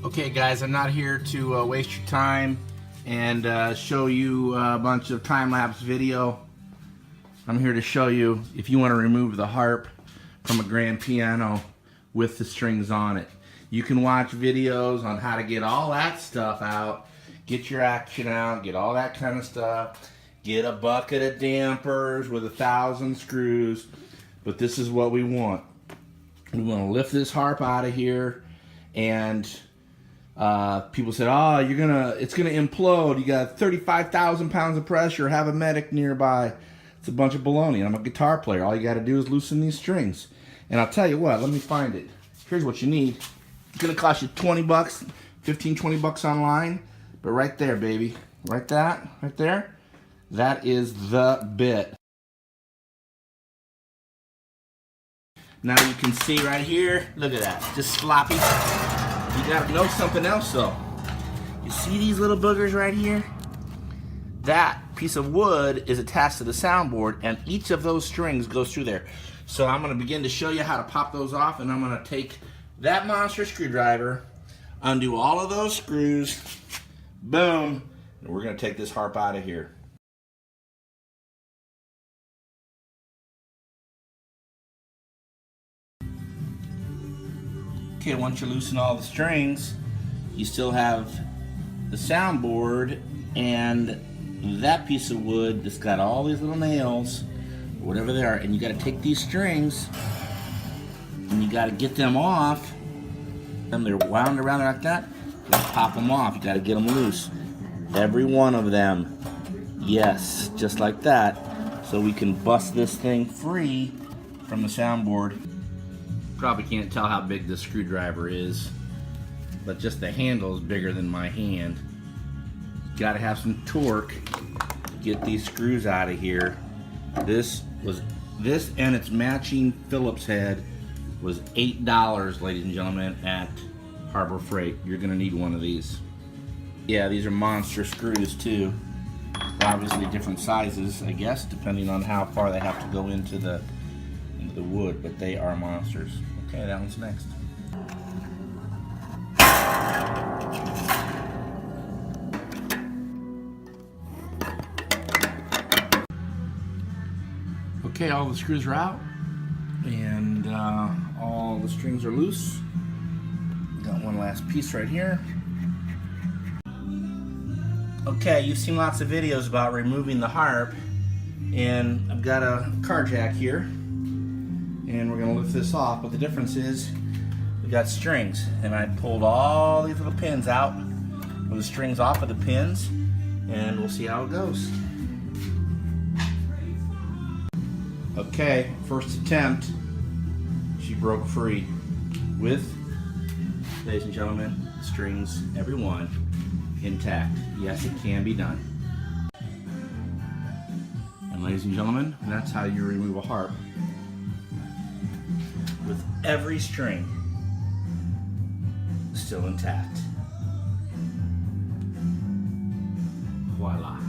Okay guys, I'm not here to waste your time and show you a bunch of time-lapse video. I'm here to show you if you want to remove the harp from a grand piano with the strings on it. You can watch videos on how to get all that stuff out, get your action out, get all that kind of stuff, get a bucket of dampers with 1,000 screws, but this is what we want. We want to lift this harp out of here, and people said, oh, it's gonna implode. You got 35,000 pounds of pressure, have a medic nearby. It's a bunch of baloney. I'm a guitar player. All you got to do is loosen these strings. And I'll tell you what, let me find it. Here's what you need. It's gonna cost you 20 bucks, 15, 20 bucks online, but right there, baby, right there, that is the bit. Now you can see right here, look at that, just sloppy. You gotta know something else though. You see these little boogers right here? That piece of wood is attached to the soundboard, and each of those strings goes through there. So I'm gonna begin to show you how to pop those off, and I'm gonna take that monster screwdriver, undo all of those screws, boom, and we're gonna take this harp out of here. Okay, once you loosen all the strings, you still have the soundboard and that piece of wood that's got all these little nails, or whatever they are, and you gotta take these strings and you gotta get them off. And they're wound around like that. You gotta pop them off, you gotta get them loose. Every one of them. Yes, just like that. So we can bust this thing free from the soundboard. Probably can't tell how big this screwdriver is, but just the handle is bigger than my hand. You gotta have some torque to get these screws out of here. This and its matching Phillips head was $8, ladies and gentlemen, at Harbor Freight. You're gonna need one of these. Yeah, these are monster screws too. Obviously different sizes, I guess, depending on how far they have to go into the wood, but they are monsters. Okay, that one's next. Okay, all the screws are out, and all the strings are loose. Got one last piece right here. Okay, you've seen lots of videos about removing the harp, and I've got a car jack here, and we're gonna lift this off, but the difference is we got strings, and I pulled all these little pins out with the strings off of the pins, and we'll see how it goes. Okay, first attempt, she broke free with, ladies and gentlemen, strings, every one, intact. Yes, it can be done. And ladies and gentlemen, that's how you remove a harp. With every string still intact. Voila.